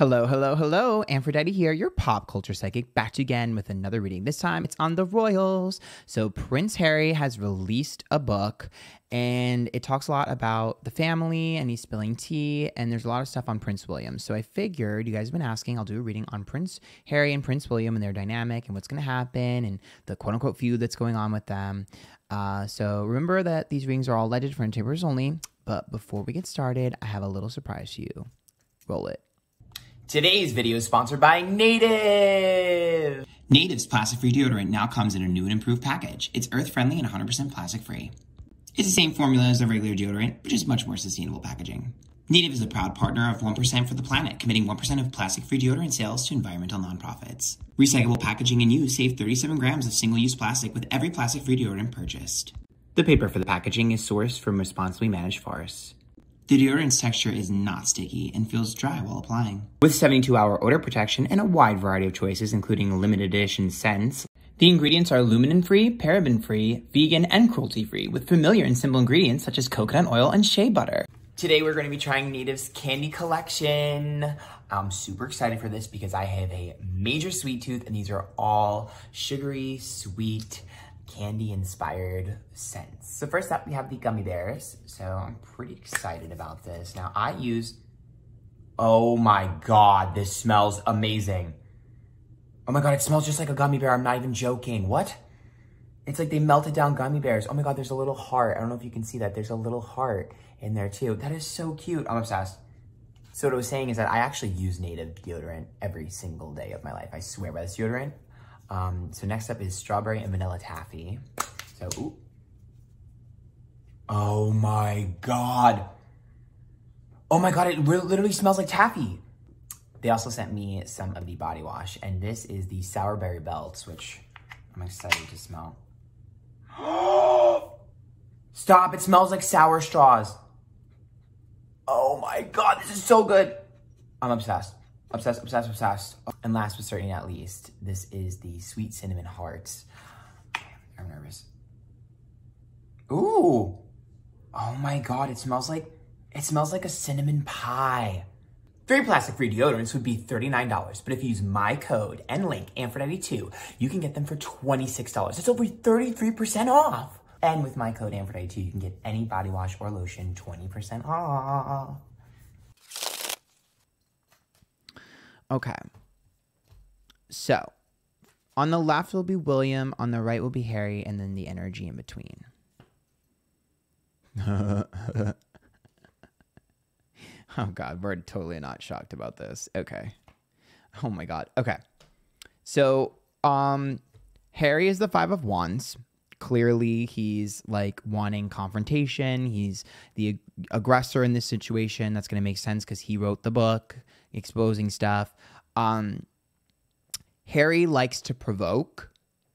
Hello, hello, hello. Antphrodite here, your pop culture psychic, back again with another reading. This time it's on the royals. So Prince Harry has released a book and it talks a lot about the family and he's spilling tea and there's a lot of stuff on Prince William. So I figured you guys have been asking, I'll do a reading on Prince Harry and Prince William and their dynamic and what's going to happen and the quote unquote feud that's going on with them. So remember that these readings are all alleged for entertainers only. But before we get started, I have a little surprise for you. Roll it. Today's video is sponsored by Native. Native's plastic-free deodorant now comes in a new and improved package. It's earth-friendly and 100% plastic-free. It's the same formula as the regular deodorant, but just much more sustainable packaging. Native is a proud partner of 1% for the Planet, committing 1% of plastic-free deodorant sales to environmental nonprofits. Recyclable packaging and use save 37 grams of single-use plastic with every plastic-free deodorant purchased. The paper for the packaging is sourced from responsibly managed forests. The deodorant's texture is not sticky and feels dry while applying. With 72-hour odor protection and a wide variety of choices, including limited edition scents, the ingredients are lumen-free, paraben-free, vegan, and cruelty-free, with familiar and simple ingredients such as coconut oil and shea butter. Today we're going to be trying Native's candy collection. I'm super excited for this because I have a major sweet tooth and these are all sugary, sweet, candy-inspired scents. So first up, we have the gummy bears. So I'm pretty excited about this. Now I use, oh my God, this smells amazing. Oh my God, it smells just like a gummy bear. I'm not even joking. What? It's like they melted down gummy bears. Oh my God, there's a little heart. I don't know if you can see that. There's a little heart in there too. That is so cute. I'm obsessed. So what I was saying is that I actually use Native deodorant every single day of my life. I swear by this deodorant. So next up is strawberry and vanilla taffy. So, ooh. Oh my God. Oh my God, it literally smells like taffy. They also sent me some of the body wash, and this is the sour berry belts, which I'm excited to smell. Stop, it smells like sour straws. Oh my God, this is so good. I'm obsessed. Obsessed, obsessed, obsessed. And last but certainly not least, this is the sweet cinnamon hearts. I'm nervous. Ooh. Oh my God, it smells like a cinnamon pie. 3 plastic-free deodorants would be $39, but if you use my code and link, Antphrodite2, you can get them for $26. That's over 33% off. And with my code, Antphrodite2, you can get any body wash or lotion 20% off. Okay. So, on the left will be William, on the right will be Harry, and then the energy in between. Oh God, we're totally not shocked about this. Okay. Oh my God. Okay. So, Harry is the 5 of Wands. Clearly, he's like wanting confrontation. He's the aggressor in this situation. That's going to make sense because he wrote the book exposing stuff. Harry likes to provoke.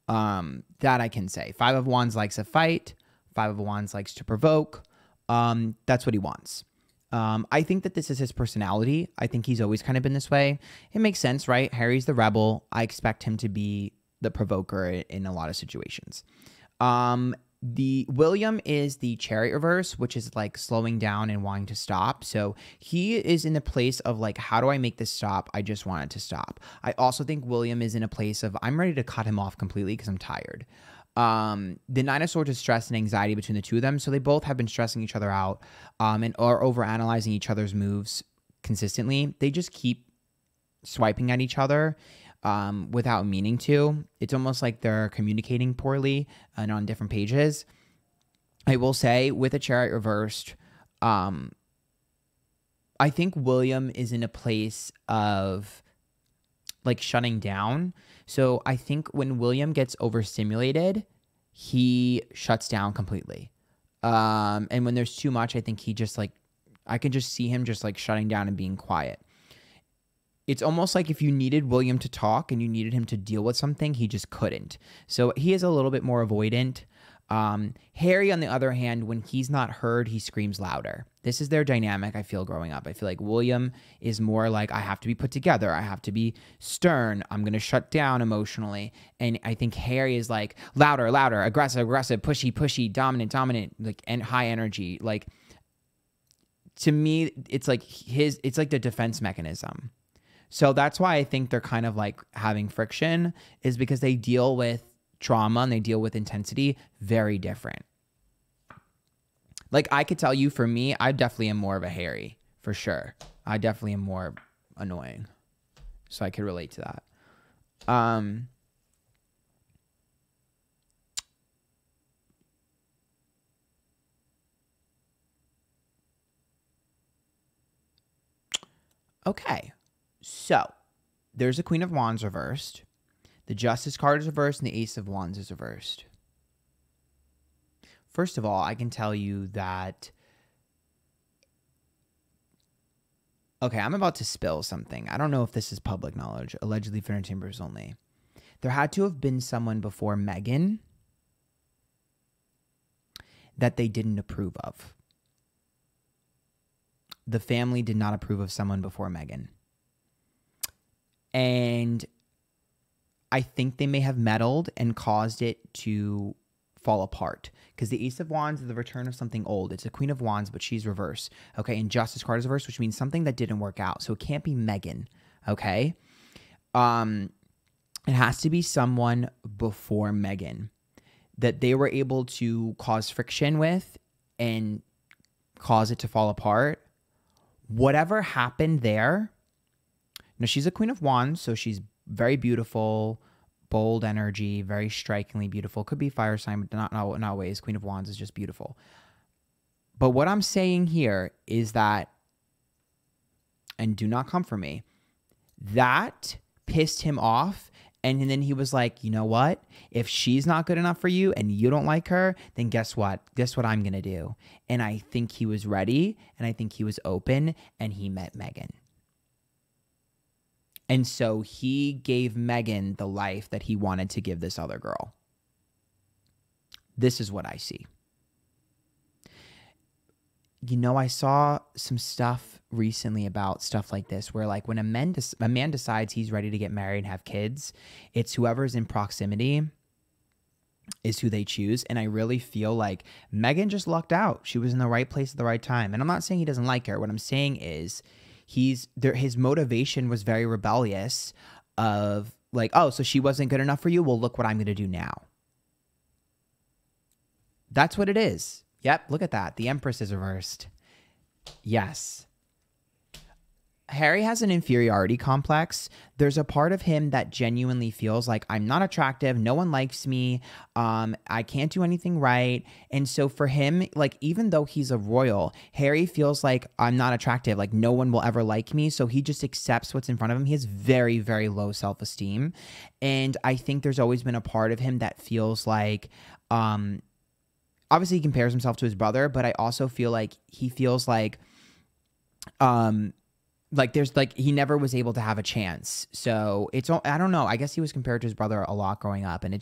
That I can say. 5 of Wands likes a fight. 5 of Wands likes to provoke. That's what he wants. I think that this is his personality. I think he's always kind of been this way. It makes sense, right? Harry's the rebel. I expect him to be the provoker in a lot of situations. The William is the chariot reverse, which is like slowing down and wanting to stop. So he is in the place of like, how do I make this stop? I just want it to stop. I also think William is in a place of, I'm ready to cut him off completely because I'm tired. The 9 of Swords is stress and anxiety between the two of them. So they both have been stressing each other out, and are overanalyzing each other's moves consistently. They just keep swiping at each other, without meaning to. It's almost like they're communicating poorly and on different pages. I will say with a chariot reversed, I think William is in a place of like shutting down. So I think when William gets overstimulated, he shuts down completely. And when there's too much, I think he just like, I can just see him just like shutting down and being quiet. It's almost like if you needed William to talk and you needed him to deal with something, he just couldn't. So he is a little bit more avoidant. Harry, on the other hand, when he's not heard, he screams louder. This is their dynamic, I feel, growing up. I feel like William is more like, I have to be put together. I have to be stern. I'm going to shut down emotionally. And I think Harry is like louder, louder, aggressive, aggressive, pushy, pushy, dominant, dominant, like, and high energy. Like, to me, it's like the defense mechanism. So that's why I think they're kind of like having friction, is because they deal with trauma and they deal with intensity very different. Like I could tell you, for me, I definitely am more of a Harry, for sure. I definitely am more annoying. So I could relate to that. Okay. So there's a Queen of Wands reversed. The Justice card is reversed and the Ace of Wands is reversed. First of all, I can tell you that... Okay, I'm about to spill something. I don't know if this is public knowledge. Allegedly for entertainers only. There had to have been someone before Meghan that they didn't approve of. The family did not approve of someone before Meghan. And I think they may have meddled and caused it to fall apart. Because the Ace of Wands is the return of something old. It's a Queen of Wands, but she's reversed. Okay, and Justice card is reversed, which means something that didn't work out. So it can't be Meghan. Okay? It has to be someone before Meghan that they were able to cause friction with and cause it to fall apart. Whatever happened there, now she's a Queen of Wands, so she's very beautiful, bold energy, very strikingly beautiful. Could be fire sign, but not always. Queen of Wands is just beautiful. But what I'm saying here is that, and do not come for me, that pissed him off. And then he was like, you know what? If she's not good enough for you and you don't like her, then guess what? Guess what I'm going to do? And I think he was ready, and I think he was open, and he met Meghan. And so he gave Meghan the life that he wanted to give this other girl. This is what I see. You know, I saw some stuff recently about stuff like this, where like when a man decides he's ready to get married and have kids, it's whoever's in proximity is who they choose. And I really feel like Meghan just lucked out. She was in the right place at the right time. And I'm not saying he doesn't like her. What I'm saying is his motivation was very rebellious, of like, oh, so she wasn't good enough for you? Well, look what I'm going to do now. That's what it is. Yep, look at that. The Empress is reversed. Yes. Harry has an inferiority complex. There's a part of him that genuinely feels like, I'm not attractive. No one likes me. I can't do anything right. And so for him, like, even though he's a royal, Harry feels like, I'm not attractive. Like, no one will ever like me. So he just accepts what's in front of him. He has very, very low self-esteem. And I think there's always been a part of him that feels like, obviously he compares himself to his brother, but I also feel like he feels like there's like, he never was able to have a chance. So it's, I don't know. I guess he was compared to his brother a lot growing up. And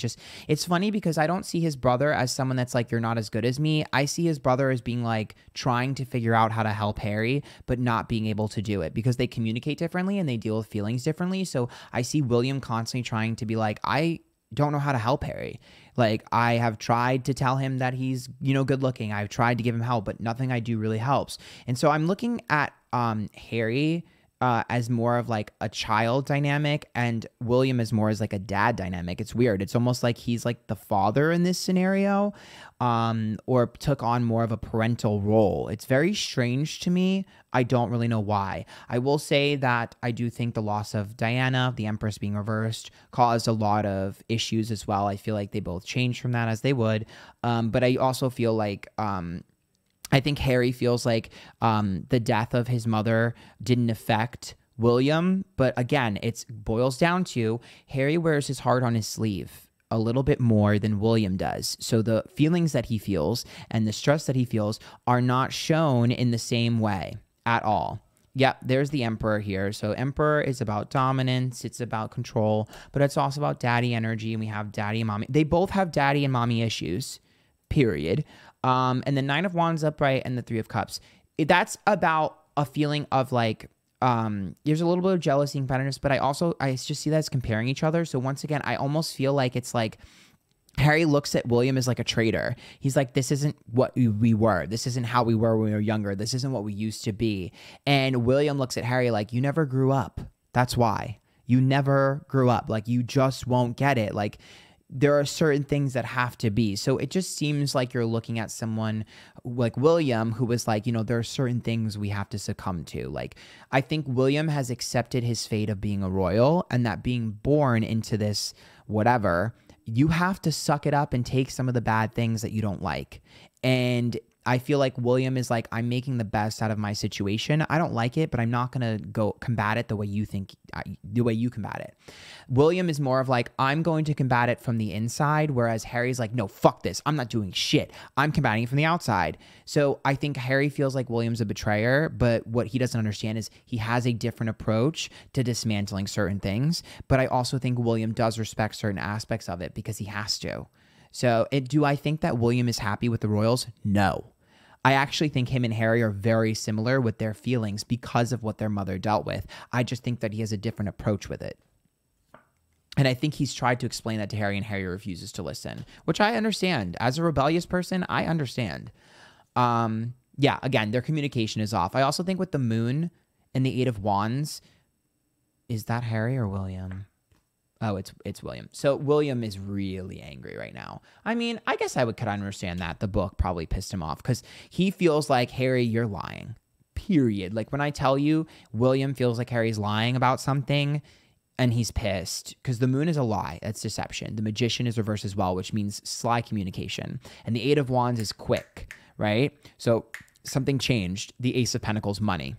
it's funny because I don't see his brother as someone that's like, you're not as good as me. I see his brother as being like trying to figure out how to help Harry, but not being able to do it because they communicate differently and they deal with feelings differently. So I see William constantly trying to be like, I don't know how to help Harry. Like, I have tried to tell him that he's, you know, good looking. I've tried to give him help, but nothing I do really helps. And so I'm looking at Harry as more of like a child dynamic, and William is more as like a dad dynamic. It's weird. It's almost like he's like the father in this scenario, or took on more of a parental role. It's very strange to me. I don't really know why. I will say that I do think the loss of Diana, the Empress being reversed, caused a lot of issues as well. I feel like they both changed from that, as they would. But I also feel like I think Harry feels like the death of his mother didn't affect William. But again, it boils down to Harry wears his heart on his sleeve a little bit more than William does. So the feelings that he feels and the stress that he feels are not shown in the same way at all. Yep, there's the Emperor here. So Emperor is about dominance. It's about control. But it's also about daddy energy. And we have daddy and mommy. They both have daddy and mommy issues, period. And the Nine of Wands upright and the Three of Cups. That's about a feeling of like, there's a little bit of jealousy and competitiveness, but I just see that as comparing each other. So once again, I almost feel like it's like Harry looks at William as like a traitor. He's like, this isn't what we were. This isn't how we were when we were younger. This isn't what we used to be. And William looks at Harry like, you never grew up. That's why. You never grew up. Like, you just won't get it. Like, there are certain things that have to be. So it just seems like you're looking at someone like William, who was like, there are certain things we have to succumb to. Like, I think William has accepted his fate of being a royal, and that being born into this whatever, you have to suck it up and take some of the bad things that you don't like. And I feel like William is like, I'm making the best out of my situation. I don't like it, but I'm not going to go combat it the way you combat it. William is more of like, I'm going to combat it from the inside, whereas Harry's like, no, fuck this. I'm not doing shit. I'm combating it from the outside. So I think Harry feels like William's a betrayer, but what he doesn't understand is he has a different approach to dismantling certain things. But I also think William does respect certain aspects of it because he has to. So do I think that William is happy with the royals? No. I actually think him and Harry are very similar with their feelings because of what their mother dealt with. I just think that he has a different approach with it. And I think he's tried to explain that to Harry, and Harry refuses to listen, which I understand. As a rebellious person, I understand. Yeah, again, their communication is off. I also think with the moon and the Eight of Wands, is that Harry or William? Oh, it's William. So William is really angry right now. I mean, I guess could understand that. The book probably pissed him off because he feels like, Harry, you're lying, period. Like, when I tell you William feels like Harry's lying about something and he's pissed because the moon is a lie. That's deception. The magician is reversed as well, which means sly communication. And the Eight of Wands is quick, right? So something changed. The Ace of Pentacles, money.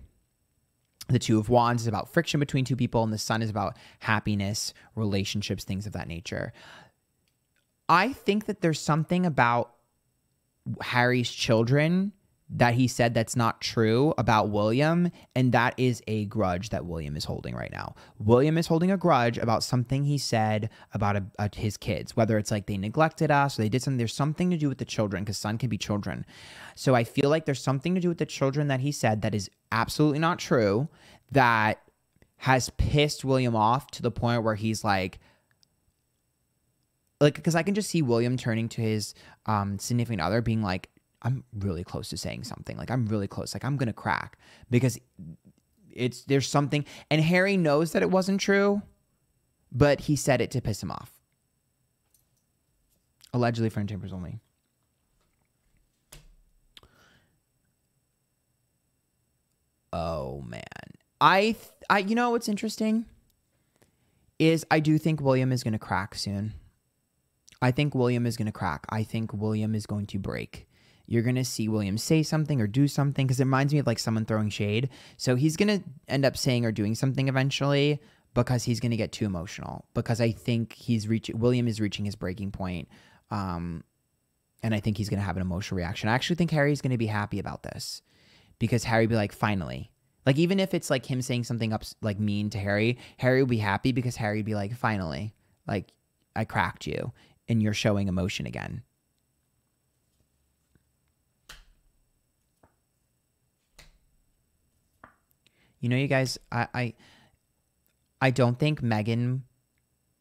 The Two of Wands is about friction between two people, and the Sun is about happiness, relationships, things of that nature. I think that there's something about Harry's children that he said that's not true about William, and that is a grudge that William is holding right now. William is holding a grudge about something he said about his kids, whether it's like they neglected us or they did something. There's something to do with the children, because son can be children. So I feel like there's something to do with the children that he said that is absolutely not true, that has pissed William off to the point where he's like, because I can just see William turning to his significant other being like, I'm really close to saying something. Like, I'm really close. Like, I'm going to crack because there's something. And Harry knows that it wasn't true, but he said it to piss him off. Allegedly, friend chambers only. Oh, man. You know what's interesting is I do think William is going to crack soon. I think William is going to crack. I think William is going to break. You're going to see William say something or do something, because it reminds me of like someone throwing shade. So he's going to end up saying or doing something eventually because he's going to get too emotional, because I think William is reaching his breaking point. And I think he's going to have an emotional reaction. I actually think Harry's going to be happy about this, because Harry be like, finally. Like, even if it's like him saying something like mean to Harry, Harry will be happy because Harry would be like, finally, like, I cracked you and you're showing emotion again. You know, you guys, I don't think Meghan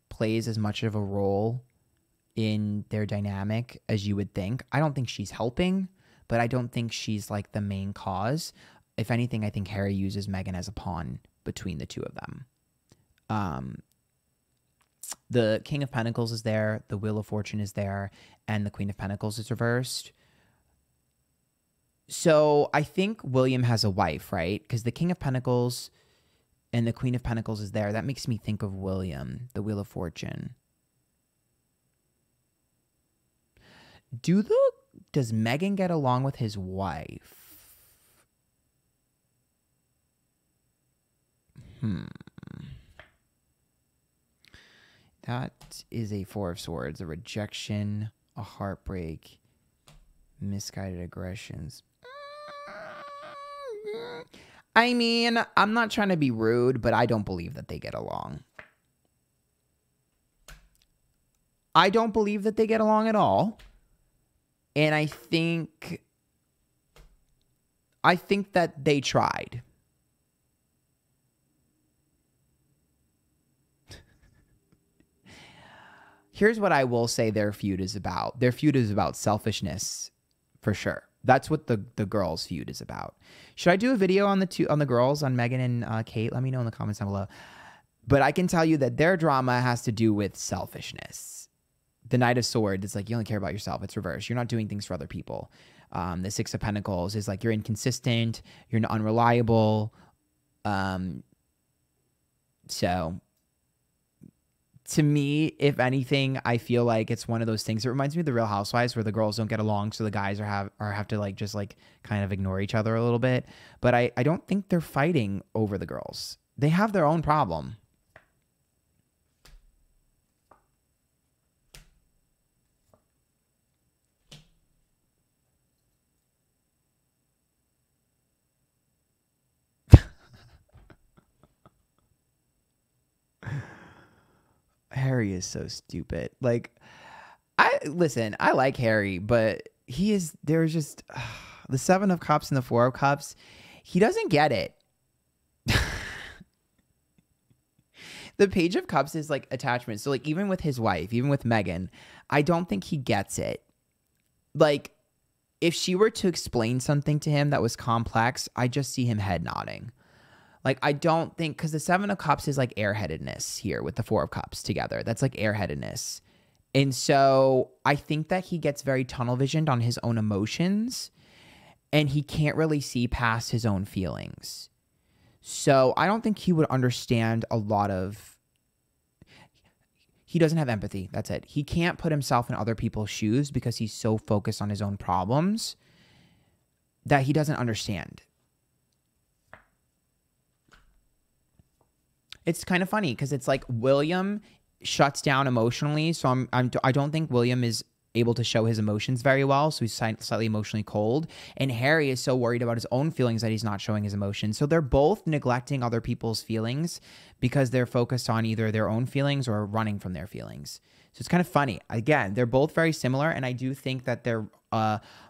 plays as much of a role in their dynamic as you would think. I don't think she's helping, but I don't think she's like the main cause. If anything, I think Harry uses Meghan as a pawn between the two of them. The King of Pentacles is there, the Wheel of Fortune is there, and the Queen of Pentacles is reversed. So I think William has a wife, right? Because the King of Pentacles and the Queen of Pentacles is there. That makes me think of William, the Wheel of Fortune. Does Meghan get along with his wife? That is a Four of Swords, a rejection, a heartbreak, misguided aggressions. I mean, I'm not trying to be rude, but I don't believe that they get along. I don't believe that they get along at all. And I think that they tried. Here's what I will say their feud is about. Their feud is about selfishness, for sure. That's what the girls' feud is about. Should I do a video on the girls, on Meghan and Kate? Let me know in the comments down below. But I can tell you that their drama has to do with selfishness. The Knight of Swords, it's like you only care about yourself. It's reversed. You're not doing things for other people. The Six of Pentacles is like you're inconsistent. You're unreliable. So to me, if anything, I feel like it's one of those things. It reminds me of the Real Housewives where the girls don't get along, so the guys have to like just like kind of ignore each other a little bit. But I don't think they're fighting over the girls. They have their own problem. Harry is so stupid. Like, I like Harry, but there's just the Seven of Cups and the Four of Cups. He doesn't get it. The Page of Cups is like attachment. So like even with his wife, even with Meghan, I don't think he gets it. Like if she were to explain something to him that was complex, I just see him head nodding. Like, I don't think, because the Seven of Cups is like airheadedness here with the Four of Cups together. That's like airheadedness. And so I think that he gets very tunnel visioned on his own emotions and he can't really see past his own feelings. So I don't think he would understand a lot of, he doesn't have empathy. That's it. He can't put himself in other people's shoes because he's so focused on his own problems that he doesn't understand. It's kind of funny because it's like William shuts down emotionally. So I don't think William is able to show his emotions very well. So he's slightly emotionally cold. And Harry is so worried about his own feelings that he's not showing his emotions. So they're both neglecting other people's feelings because they're focused on either their own feelings or running from their feelings. So it's kind of funny. Again, they're both very similar. And I do think that their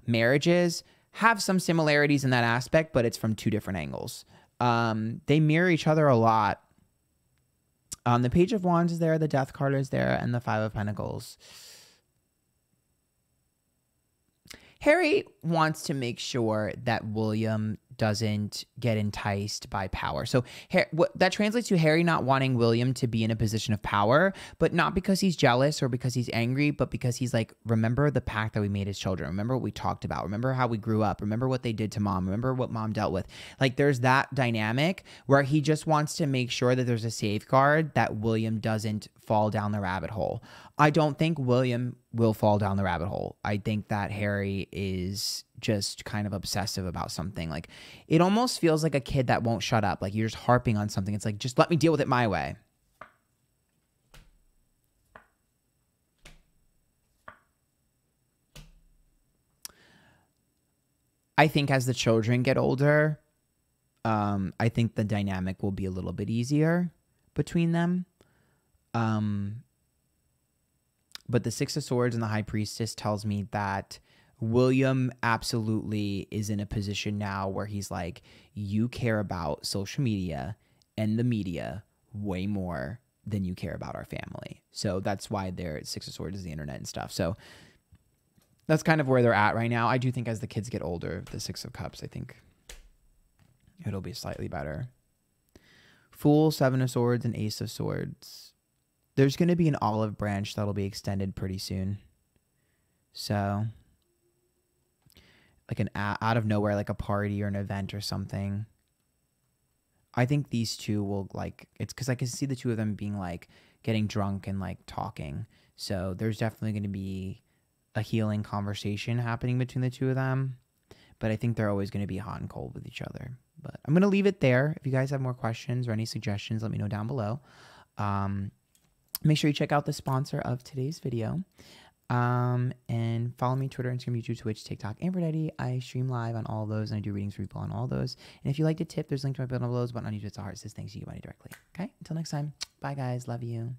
marriages have some similarities in that aspect, but it's from two different angles. They mirror each other a lot. The Page of Wands is there, the Death card is there, and the Five of Pentacles. Harry wants to make sure that William doesn't get enticed by power. So that translates to Harry not wanting William to be in a position of power, but not because he's jealous or because he's angry, but because he's like, remember the pact that we made as children. Remember what we talked about. Remember how we grew up. Remember what they did to mom. Remember what mom dealt with. Like there's that dynamic where he just wants to make sure that there's a safeguard that William doesn't fall down the rabbit hole. I don't think William will fall down the rabbit hole. I think that Harry is just kind of obsessive about something. Like it almost feels like a kid that won't shut up. Like you're just harping on something. It's like, just let me deal with it my way. I think as the children get older, I think the dynamic will be a little bit easier between them. But the Six of Swords and the High Priestess tells me that William absolutely is in a position now where he's like, you care about social media and the media way more than you care about our family. So that's why their Six of Swords is the internet and stuff. So that's kind of where they're at right now. I do think as the kids get older, the Six of Cups, I think it'll be slightly better. Fool, Seven of Swords, and Ace of Swords. There's going to be an olive branch that'll be extended pretty soon. So, like an out of nowhere, like a party or an event or something. I think these two will like, it's because I can see the two of them being like getting drunk and like talking. So there's definitely going to be a healing conversation happening between the two of them. But I think they're always going to be hot and cold with each other. But I'm going to leave it there. If you guys have more questions or any suggestions, let me know down below. Make sure you check out the sponsor of today's video. And follow me Twitter, Instagram, YouTube, Twitch, TikTok, Antphrodite. I stream live on all of those and I do readings for people on all those. And if you like to tip, there's a link to my button below. Button on YouTube, it's a heart. It says thanks to you money directly. Okay, until next time. Bye guys, love you.